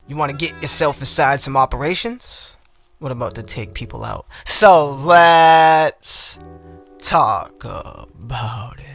You want to get yourself inside some operations? What about to take people out? So let's talk about it.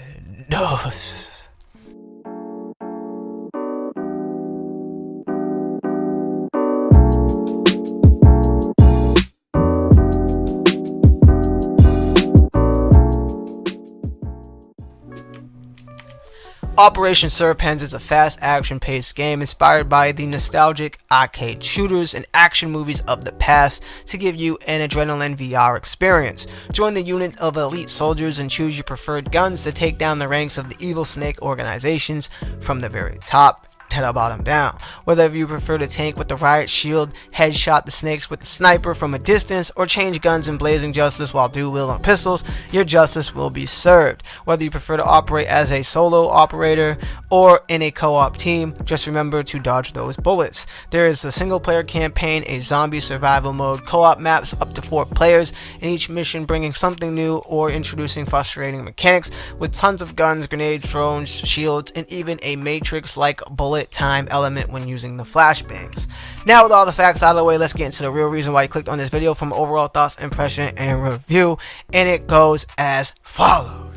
Operation Serpens is a fast action-paced game inspired by the nostalgic arcade shooters and action movies of the past to give you an adrenaline VR experience. Join the unit of elite soldiers and choose your preferred guns to take down the ranks of the evil snake organizations from the very top to the bottom down. Whether you prefer to tank with the riot shield, headshot the snakes with the sniper from a distance, or change guns in blazing justice while dual-wielding pistols, your justice will be served. Whether you prefer to operate as a solo operator or in a co-op team, just remember to dodge those bullets. There is a single-player campaign, a zombie survival mode, co-op maps up to 4 players, and each mission bringing something new or introducing frustrating mechanics with tons of guns, grenades, drones, shields, and even a Matrix-like bullet time element when using the flashbangs. Now with all the facts out of the way, let's get into the real reason why you clicked on this video from overall thoughts, impression, and review, and it goes as follows.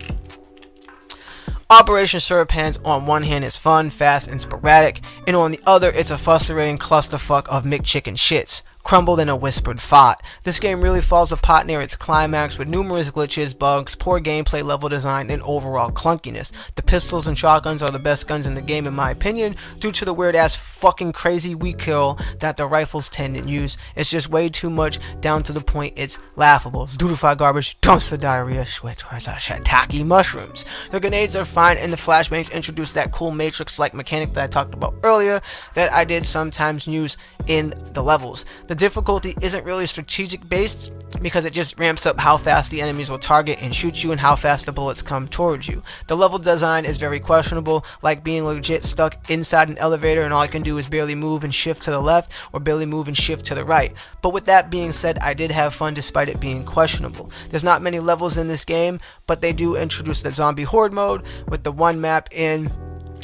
Operation Serpens on one hand is fun, fast, and sporadic, and on the other it's a frustrating clusterfuck of McChicken shits crumbled in a whispered fought. This game really falls apart near its climax with numerous glitches, bugs, poor gameplay, level design, and overall clunkiness. The pistols and shotguns are the best guns in the game in my opinion, due to the weird ass fucking crazy weak kill that the rifles tend to use. It's just way too much, down to the point it's laughable. Dutify garbage, dumpster diarrhea, shiitake mushrooms. The grenades are fine, and the flashbangs introduce that cool Matrix-like mechanic that I talked about earlier that I did sometimes use in the levels. The difficulty isn't really strategic based because it just ramps up how fast the enemies will target and shoot you and how fast the bullets come towards you. The level design is very questionable, like being legit stuck inside an elevator and all I can do is barely move and shift to the left or barely move and shift to the right. But with that being said, I did have fun despite it being questionable. There's not many levels in this game, but they do introduce the zombie horde mode with the one map in.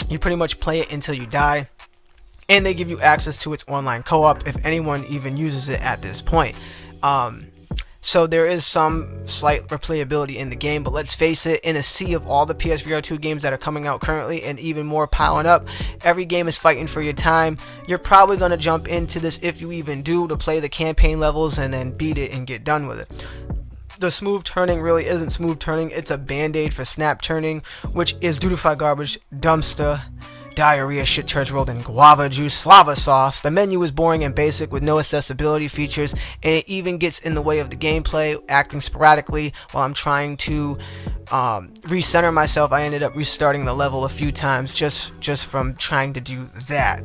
You pretty much play it until you die. And they give you access to its online co-op if anyone even uses it at this point. So there is some slight replayability in the game, but let's face it, in a sea of all the PSVR2 games that are coming out currently and even more piling up, every game is fighting for your time. You're probably going to jump into this, if you even do, to play the campaign levels and then beat it and get done with it. The smooth turning really isn't smooth turning, it's a band-aid for snap turning, which is Dutify garbage, dumpster, diarrhea, shit turds rolled in guava juice, slava sauce. The menu is boring and basic with no accessibility features, and it even gets in the way of the gameplay, acting sporadically while I'm trying to recenter myself. I ended up restarting the level a few times just from trying to do that.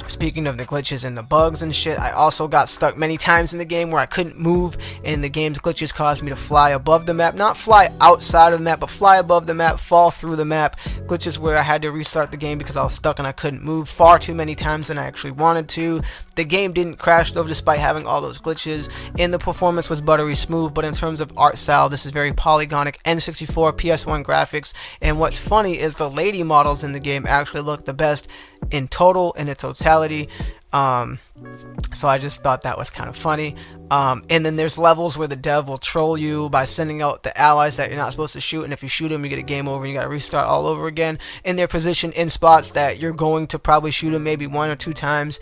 Speaking of the glitches and the bugs and shit, I also got stuck many times in the game where I couldn't move, and the game's glitches caused me to fly above the map. Not fly outside of the map, but fly above the map, fall through the map. Glitches where I had to restart the game because I was stuck and I couldn't move far too many times than I actually wanted to. The game didn't crash though, despite having all those glitches, and the performance was buttery smooth. But in terms of art style, this is very polygonic N64 PS1 graphics, and what's funny is the lady models in the game actually look the best in total, in its totality. So I just thought that was kind of funny. And then there's levels where the dev will troll you by sending out the allies that you're not supposed to shoot, and if you shoot them you get a game over and you gotta restart all over again, and they're positioned in spots that you're going to probably shoot them maybe 1 or 2 times.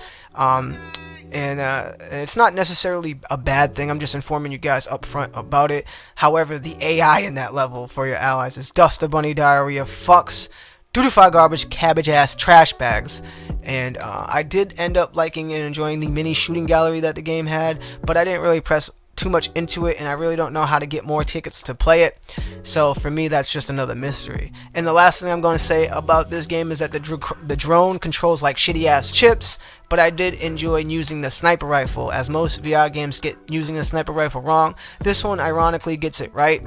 It's not necessarily a bad thing, I'm just informing you guys up front about it. However, the AI in that level for your allies is duster bunny, diarrhea, fucks, Dutify garbage, cabbage ass, trash bags. And I did end up liking and enjoying the mini shooting gallery that the game had, but I didn't really press too much into it, and I really don't know how to get more tickets to play it. So for me, that's just another mystery. And the last thing I'm going to say about this game is that the drone controls like shitty ass chips, but I did enjoy using the sniper rifle, as most VR games get using the sniper rifle wrong. This one ironically gets it right.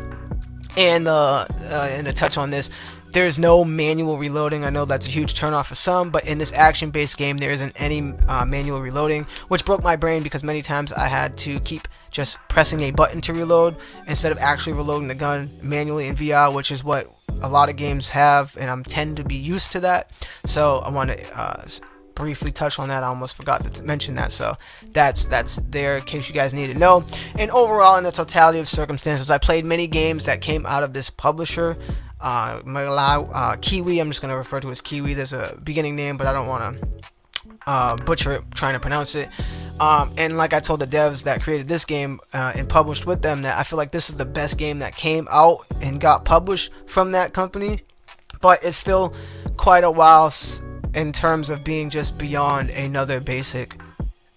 And to touch on this, there's no manual reloading. I know that's a huge turnoff for some, but in this action-based game, there isn't any manual reloading, which broke my brain because many times I had to keep just pressing a button to reload instead of actually reloading the gun manually in VR, which is what a lot of games have, and I tend to be used to that. So I want to briefly touch on that. I almost forgot to mention that, so that's there in case you guys need to know. And overall, in the totality of circumstances, I played many games that came out of this publisher, Kiwi. I'm just going to refer to it as Kiwi. There's a beginning name, but I don't want to butcher it trying to pronounce it. And like I told the devs that created this game and published with them, that I feel like this is the best game that came out and got published from that company. But it's still quite a while in terms of being just beyond another basic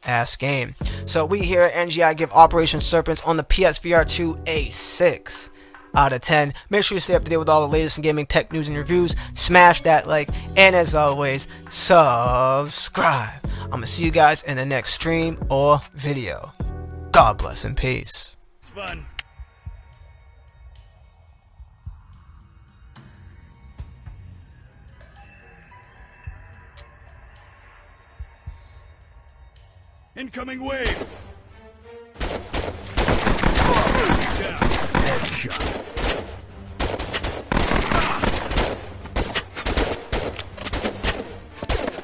ass game. So we here at NGI give Operation Serpens on the PSVR2 a 6 out of 10. Make sure you stay up to date with all the latest in gaming tech news and reviews. Smash that like, and as always, subscribe. I'm gonna see you guys in the next stream or video. God bless and peace. It's fun. Incoming wave! Down. Headshot.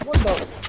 What the?